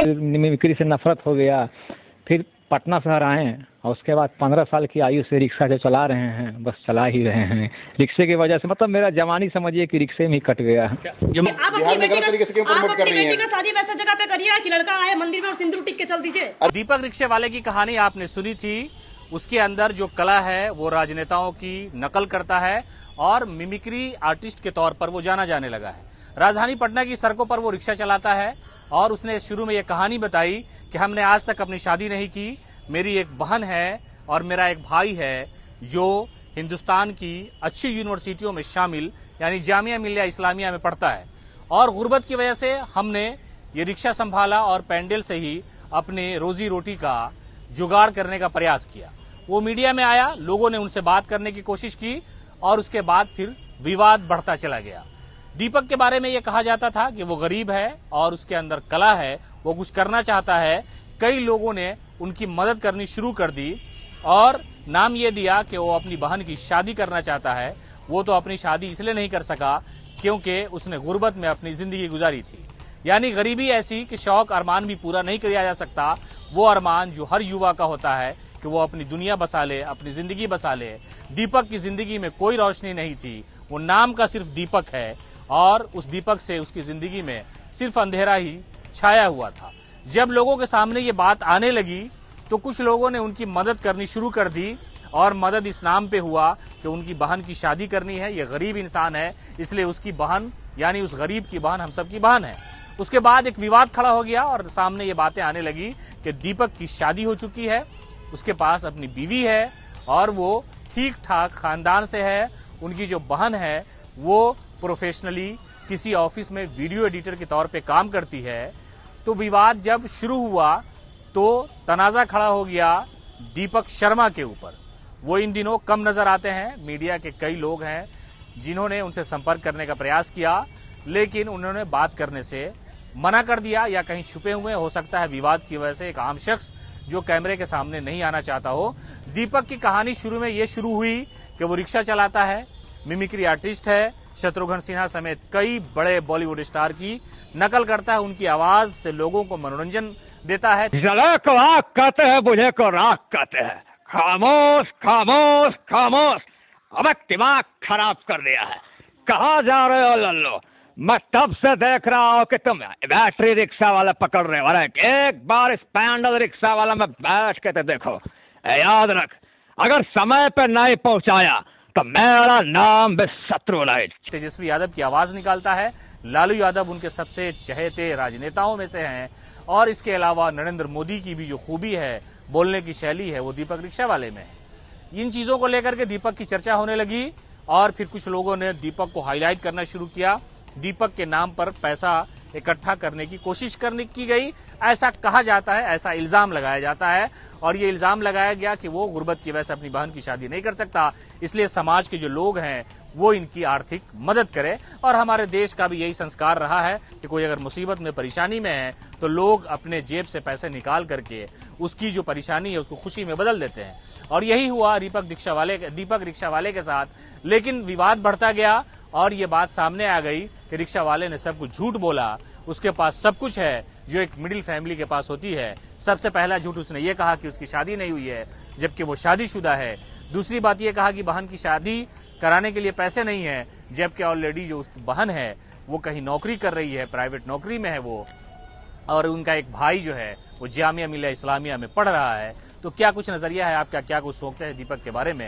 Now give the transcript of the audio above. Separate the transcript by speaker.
Speaker 1: Mimicry से नफरत हो गया। फिर पटना शहर आए और उसके बाद 15 साल की आयु से रिक्शा जो चला रहे हैं, बस चला ही रहे हैं। रिक्शे की वजह से मतलब मेरा जवानी समझिए कि रिक्शे में ही कट गया।
Speaker 2: आप अपनी बेटी का शादी वैसे जगह पे करिए कि लड़का आए मंदिर में और सिंदूर टिक के चल दीजिए।
Speaker 3: दीपक रिक्शे वाले की कहानी आपने सुनी थी। उसके अंदर जो कला है वो राजनेताओं की नकल करता है और मिमिक्री आर्टिस्ट के तौर पर वो जाना जाने लगा है। राजधानी पटना की सड़कों पर वो रिक्शा चलाता है और उसने शुरू में ये कहानी बताई कि हमने आज तक अपनी शादी नहीं की, मेरी एक बहन है और मेरा एक भाई है जो हिंदुस्तान की अच्छी यूनिवर्सिटियों में शामिल यानी जामिया मिलिया इस्लामिया में पढ़ता है और गुर्बत की वजह से हमने ये रिक्शा संभाला और पैंडल से ही अपने रोजी रोटी का जुगाड़ करने का प्रयास किया। वो मीडिया में आया, लोगों ने उनसे बात करने की कोशिश की और उसके बाद फिर विवाद बढ़ता चला गया। दीपक के बारे में यह कहा जाता था कि वो गरीब है और उसके अंदर कला है, वो कुछ करना चाहता है। कई लोगों ने उनकी मदद करनी शुरू कर दी और नाम ये दिया कि वो अपनी बहन की शादी करना चाहता है। वो तो अपनी शादी इसलिए नहीं कर सका क्योंकि उसने गुर्बत में अपनी जिंदगी गुजारी थी। यानी गरीबी ऐसी कि शौक अरमान भी पूरा नहीं किया जा सकता। वो अरमान जो हर युवा का होता है कि वो अपनी दुनिया बसा ले, अपनी जिंदगी बसा ले। दीपक की जिंदगी में कोई रोशनी नहीं थी, वो नाम का सिर्फ दीपक है और उस दीपक से उसकी जिंदगी में सिर्फ अंधेरा ही छाया हुआ था। जब लोगों के सामने ये बात आने लगी तो कुछ लोगों ने उनकी मदद करनी शुरू कर दी और मदद इस नाम पे हुआ कि उनकी बहन की शादी करनी है। ये गरीब इंसान है इसलिए उसकी बहन यानी उस गरीब की बहन हम सब की बहन है। उसके बाद एक विवाद खड़ा हो गया और सामने ये बातें आने लगी कि दीपक की शादी हो चुकी है, उसके पास अपनी बीवी है और वो ठीक ठाक खानदान से है। उनकी जो बहन है वो प्रोफेशनली किसी ऑफिस में वीडियो एडिटर के तौर पे काम करती है। तो विवाद जब शुरू हुआ तो तनाजा खड़ा हो गया दीपक शर्मा के ऊपर। वो इन दिनों कम नजर आते हैं। मीडिया के कई लोग हैं जिन्होंने उनसे संपर्क करने का प्रयास किया लेकिन उन्होंने बात करने से मना कर दिया या कहीं छुपे हुए हो सकता है विवाद की वजह से एक आम शख्स जो कैमरे के सामने नहीं आना चाहता हो। दीपक की कहानी शुरू में ये शुरू हुई कि वो रिक्शा चलाता है, मिमिक्री आर्टिस्ट है, शत्रुघ्न सिन्हा समेत कई बड़े बॉलीवुड स्टार की नकल करता है, उनकी आवाज से लोगों को मनोरंजन देता है।
Speaker 1: जले को आग कहते हैं, बुझे को राख कहते हैं। खामोश खामोश खामोश, अब दिमाग खराब कर दिया है। कहाँ जा रहे हो लल्लो? मैं तब से देख रहा हूँ कि तुम बैटरी रिक्शा वाला पकड़ रहे हो। एक बार इस पैंडल रिक्शा वाला में बैठ के तो देखो। याद रख, अगर समय पे नहीं पहुंचाया तो मेरा नाम भी शत्रु नहीं।
Speaker 3: तेजस्वी यादव की आवाज निकालता है। लालू यादव उनके सबसे चहेते राजनेताओं में से हैं और इसके अलावा नरेंद्र मोदी की भी जो खूबी है, बोलने की शैली है, वो दीपक रिक्शा वाले में है। इन चीजों को लेकर के दीपक की चर्चा होने लगी और फिर कुछ लोगों ने दीपक को हाईलाइट करना शुरू किया। दीपक के नाम पर पैसा इकट्ठा करने की कोशिश की गई, ऐसा कहा जाता है, ऐसा इल्जाम लगाया जाता है और ये इल्जाम लगाया गया कि वो गुर्बत की वजह से अपनी बहन की शादी नहीं कर सकता, इसलिए समाज के जो लोग हैं वो इनकी आर्थिक मदद करे। और हमारे देश का भी यही संस्कार रहा है कि कोई अगर मुसीबत में परेशानी में है तो लोग अपने जेब से पैसे निकाल करके उसकी जो परेशानी है उसको खुशी में बदल देते हैं और यही हुआ दीपक रिक्शा वाले के साथ। लेकिन विवाद बढ़ता गया और ये बात सामने आ गई कि रिक्शा वाले ने सब कुछ झूठ बोला, उसके पास सब कुछ है जो एक मिडिल फैमिली के पास होती है। सबसे पहला झूठ उसने ये कहा कि उसकी शादी नहीं हुई है जबकि वो शादीशुदा है। दूसरी बात ये कहा कि बहन की शादी कराने के लिए पैसे नहीं है जबकि ऑलरेडी जो उसकी बहन है वो कहीं नौकरी कर रही है, प्राइवेट नौकरी में है वो, और उनका एक भाई जो है वो जामिया मिलिया इस्लामिया में पढ़ रहा है। तो क्या कुछ नजरिया है आपका, क्या कुछ सोचते हैं दीपक के बारे में?